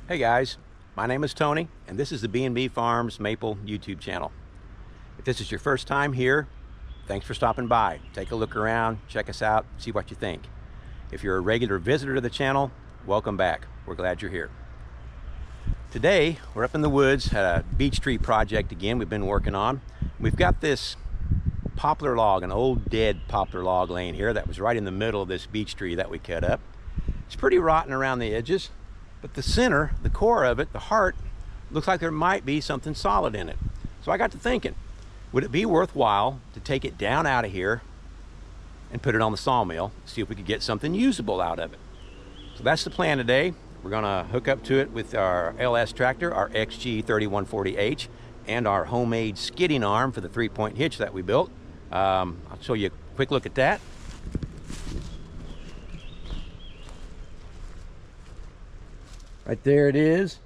Hey guys, my name is Tony and this is the B&B Farms Maple YouTube channel. If this is your first time here, thanks for stopping by. Take a look around, check us out, see what you think. If you're a regular visitor to the channel, welcome back. We're glad you're here. Today, we're up in the woods at a beech tree project again we've been working on. We've got this poplar log, an old dead poplar log laying here that was right in the middle of this beech tree that we cut up. It's pretty rotten around the edges, but the center, the core of it, the heart, looks like there might be something solid in it. So I got to thinking, would it be worthwhile to take it down out of here and put it on the sawmill, see if we could get something usable out of it? So that's the plan today. We're gonna hook up to it with our LS tractor, our XG3140H, and our homemade skidding arm for the 3-point hitch that we built. I'll show you a quick look at that. Right there it is.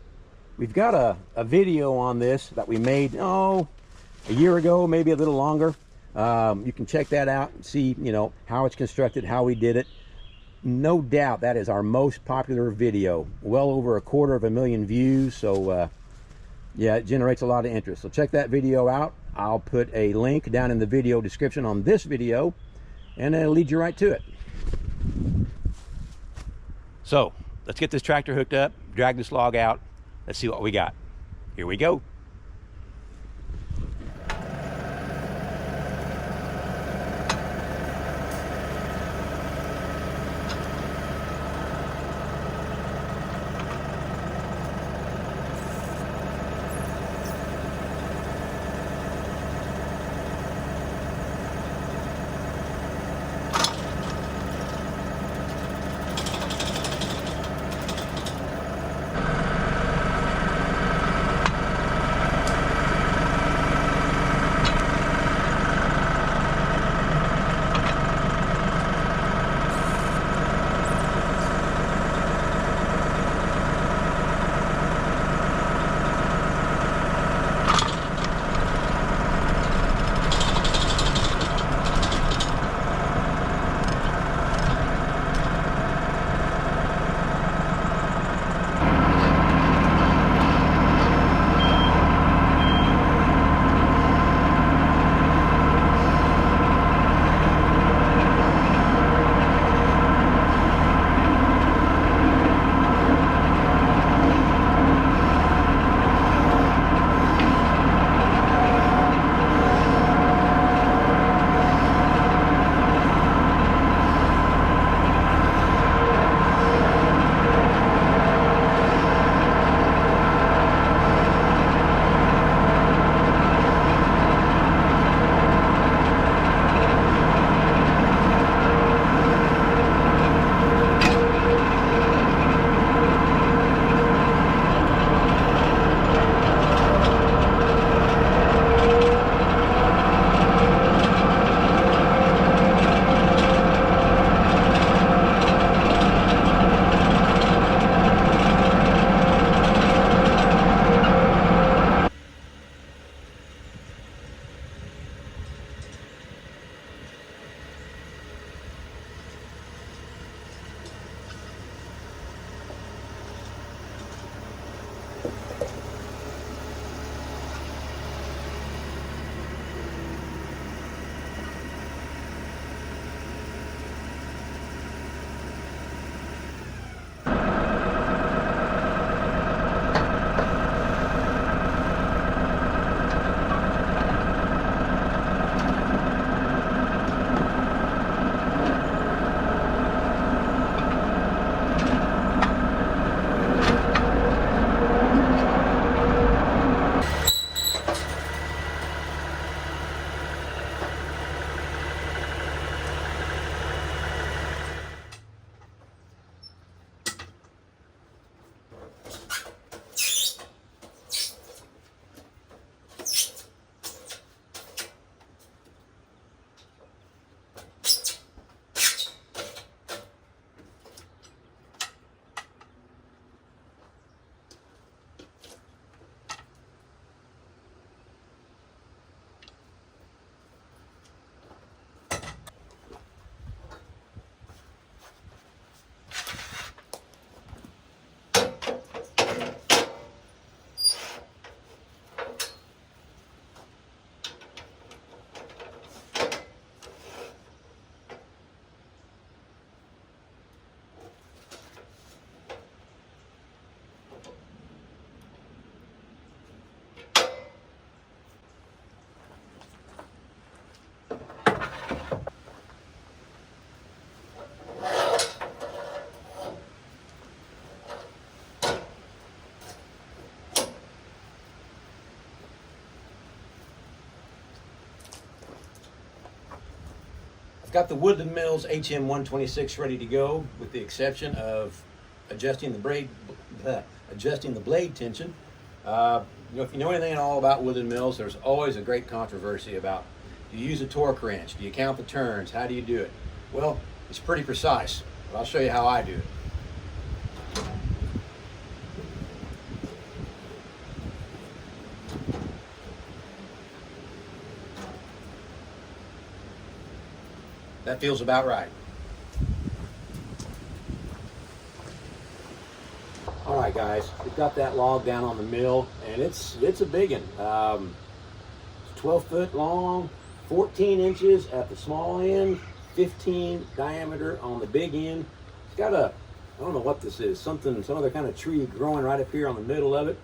We've got a video on this that we made, a year ago, maybe a little longer. You can check that out and see, how it's constructed, how we did it. No doubt that is our most popular video. Well over 250,000 views, so yeah, it generates a lot of interest. So check that video out. I'll put a link down in the video description on this video, and it'll lead you right to it. So let's get this tractor hooked up, drag this log out. Let's see what we got. Here we go. got the Woodland Mills HM126 ready to go, with the exception of adjusting the blade tension. If you know anything at all about Woodland Mills, there's always a great controversy about, do you use a torque wrench? Do you count the turns? How do you do it? Well, it's pretty precise, but I'll show you how I do it. That feels about right. All right, guys, we've got that log down on the mill, and it's a big one. It's 12 foot long, 14 inches at the small end, 15 diameter on the big end. It's got a, I don't know what this is, some other kind of tree growing right up here on the middle of it.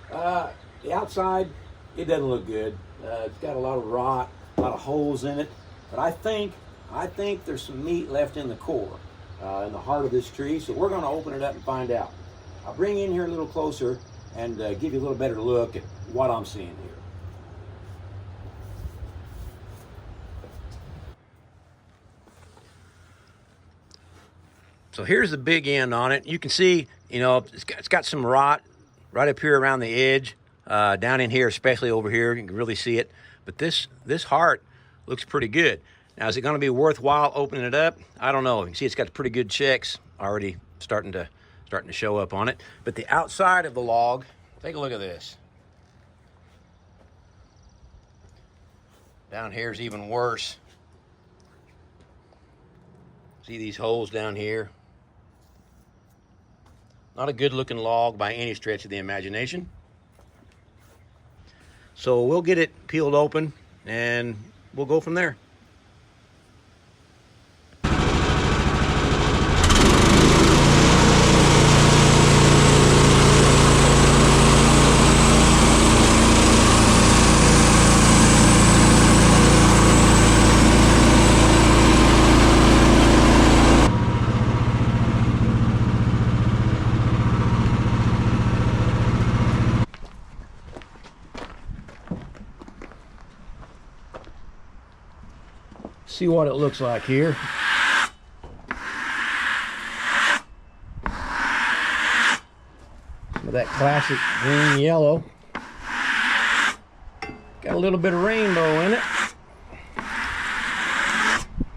The outside, it doesn't look good. It's got a lot of rot, a lot of holes in it, but I think there's some meat left in the core, in the heart of this tree, so we're going to open it up and find out. I'll bring you in here a little closer and give you a little better look at what I'm seeing here. So here's the big end on it. You can see, it's got some rot right up here around the edge, down in here, especially over here. You can really see it. But this heart looks pretty good. Now, is it going to be worthwhile opening it up? I don't know. You can see it's got pretty good checks already starting to show up on it. But the outside of the log, take a look at this. Down here is even worse. See these holes down here? Not a good looking log by any stretch of the imagination. So we'll get it peeled open and we'll go from there. See what it looks like here. Some of that classic green yellow. Got a little bit of rainbow in it.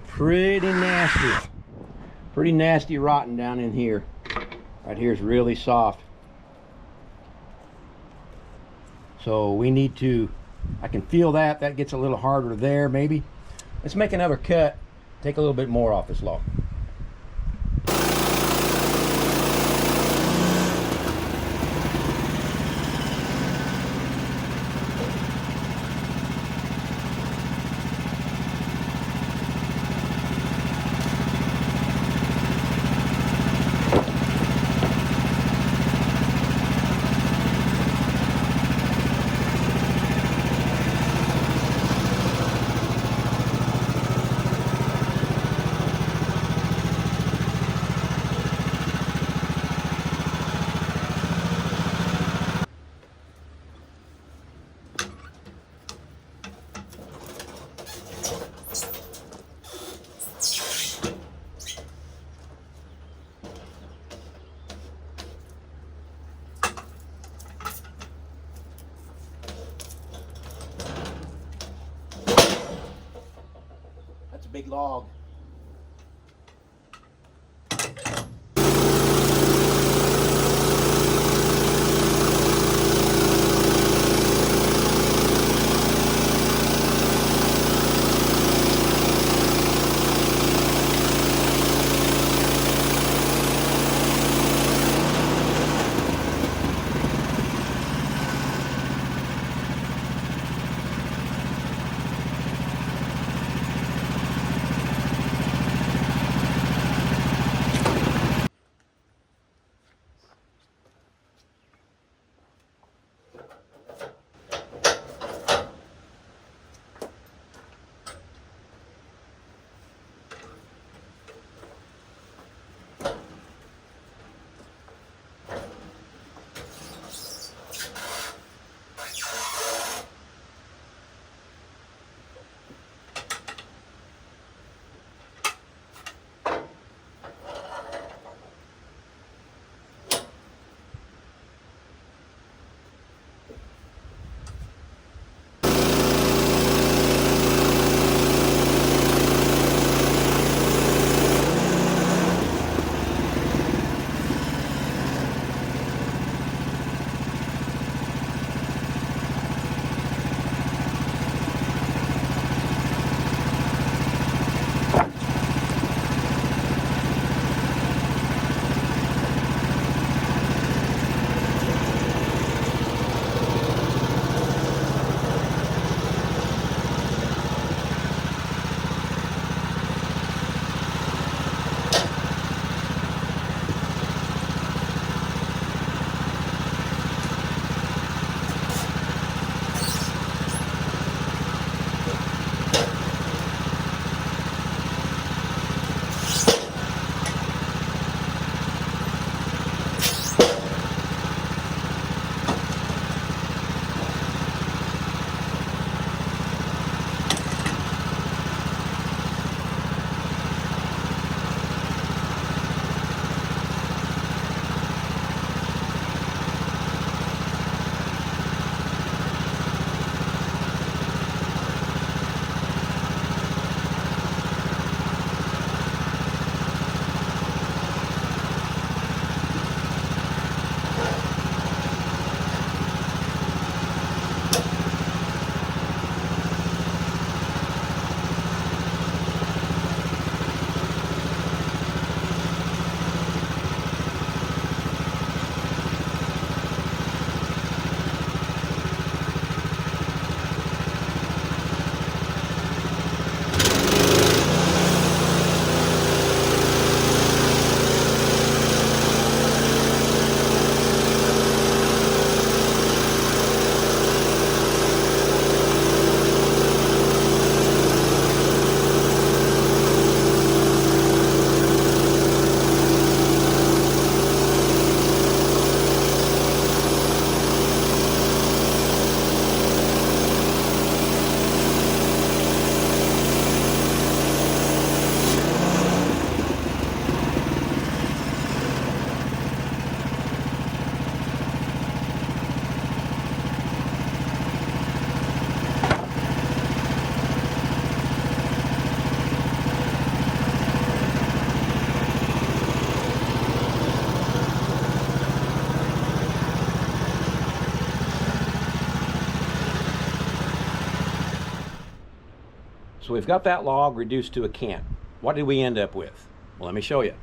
Pretty nasty. Pretty nasty rotten down in here. Right here is really soft. So we need to, I can feel that gets a little harder there maybe. Let's make another cut, take a little bit more off this log. Big log. So we've got that log reduced to a cant. What did we end up with? Well, let me show you.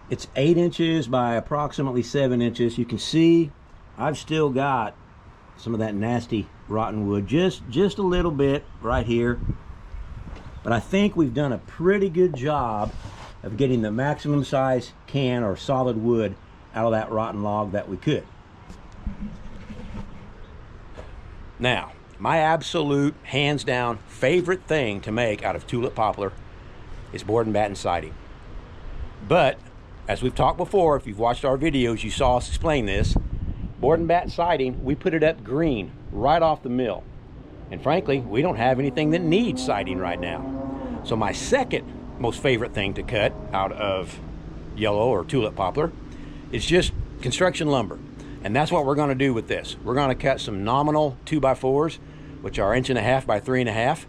It's 8 inches by approximately 7 inches. You can see I've still got some of that nasty rotten wood, just a little bit right here. But I think we've done a pretty good job of getting the maximum size can or solid wood out of that rotten log that we could. Now, my absolute, hands down, favorite thing to make out of tulip poplar is board and batten siding. But, as we've talked before, if you've watched our videos, you saw us explain this. Board and batten siding, we put it up green right off the mill. And frankly, we don't have anything that needs siding right now. So my second most favorite thing to cut out of yellow or tulip poplar is just construction lumber. And that's what we're going to do with this. We're going to cut some nominal 2x4s, which are 1.5 inches by 3.5 inches.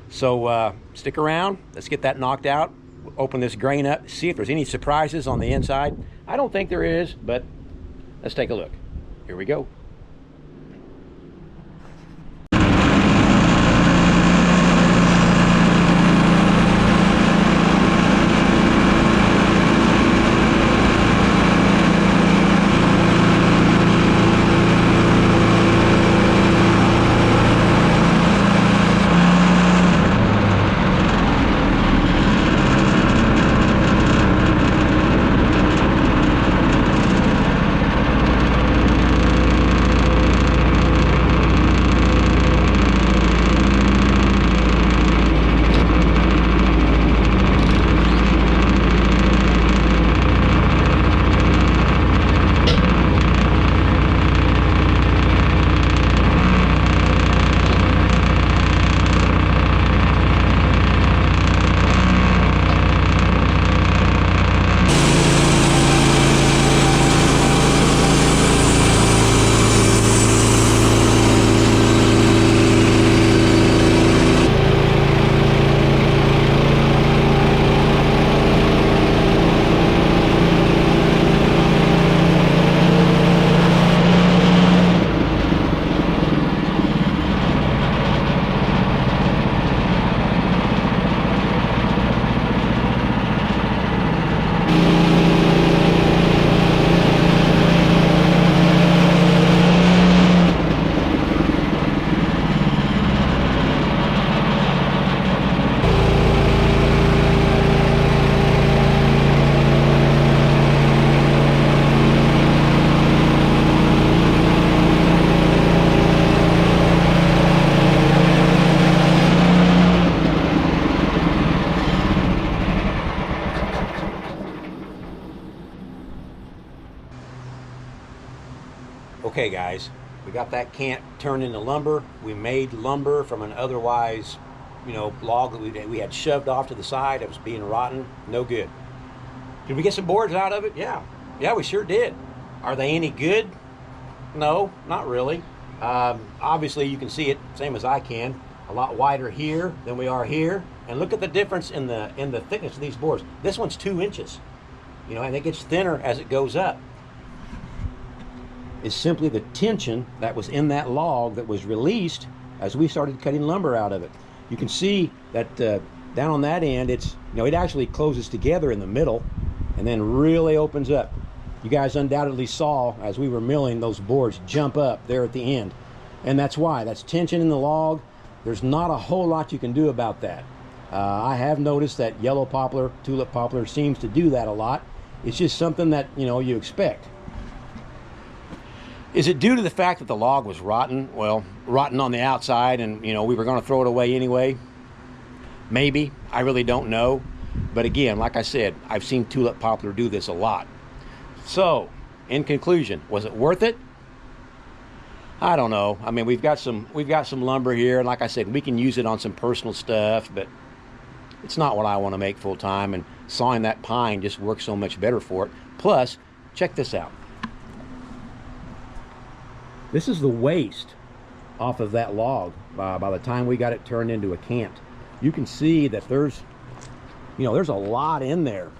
So stick around. Let's get that knocked out. Open this grain up, see if there's any surprises on the inside. I don't think there is, but let's take a look. Here we go. Okay guys, we got that cant turned into lumber. We made lumber from an otherwise, log that we had shoved off to the side. It was being rotten, no good. Did we get some boards out of it? Yeah, we sure did. Are they any good? No, not really. Obviously you can see it, same as I can, a lot wider here than we are here. And look at the difference in the thickness of these boards. This one's 2 inches, and it gets thinner as it goes up. Is simply the tension that was in that log that was released as we started cutting lumber out of it. You can see that down on that end, it actually closes together in the middle and then really opens up. You guys undoubtedly saw as we were milling those boards jump up there at the end. And that's why, that's tension in the log. There's not a whole lot you can do about that. I have noticed that yellow poplar, tulip poplar seems to do that a lot. It's just something that, you expect. Is it due to the fact that the log was rotten? Well, rotten on the outside and, we were going to throw it away anyway? Maybe. I really don't know. But again, like I said, I've seen tulip poplar do this a lot. So, in conclusion, was it worth it? I don't know. I mean, we've got some lumber here, and like I said, we can use it on some personal stuff, but it's not what I want to make full time, and sawing that pine just works so much better for it. Plus, check this out. This is the waste off of that log by the time we got it turned into a cant. You can see that there's a lot in there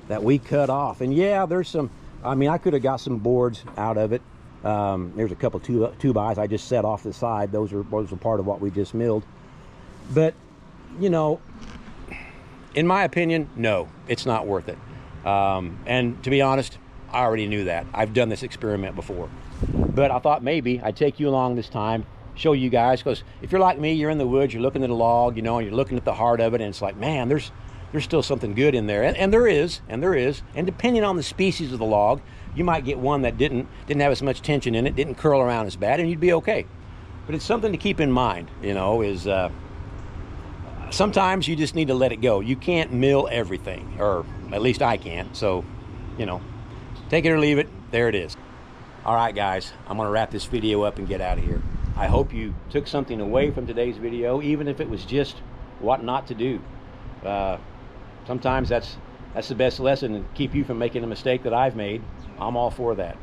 that we cut off. And yeah, there's some, I could have got some boards out of it, There's a couple two bys I just set off the side. Those are part of what we just milled. But, you know, in my opinion, no, it's not worth it. And to be honest, I already knew that. I've done this experiment before. But I thought maybe I'd take you along this time, show you guys, because if you're like me, you're in the woods, you're looking at a log, you know, and you're looking at the heart of it, and it's like, man, there's still something good in there. And there is. And depending on the species of the log, you might get one that didn't have as much tension in it, didn't curl around as bad, and you'd be okay. But it's something to keep in mind, you know, is sometimes you just need to let it go. You can't mill everything, or at least I can't. So, you know, take it or leave it. There it is. All right, guys, I'm going to wrap this video up and get out of here. I hope you took something away from today's video, even if it was just what not to do. Sometimes that's the best lesson, and keep you from making a mistake that I've made. I'm all for that.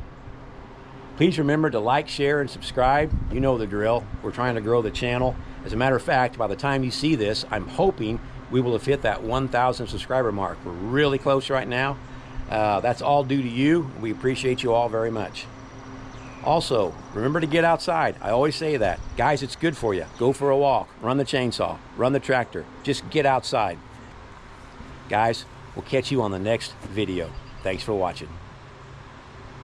Please remember to like, share, and subscribe. You know the drill. We're trying to grow the channel. As a matter of fact, by the time you see this, I'm hoping we will have hit that 1,000 subscriber mark. We're really close right now. That's all due to you. We appreciate you all very much. Also, remember to get outside. I always say that. Guys, it's good for you. Go for a walk. Run the chainsaw. Run the tractor. Just get outside. Guys, we'll catch you on the next video. Thanks for watching.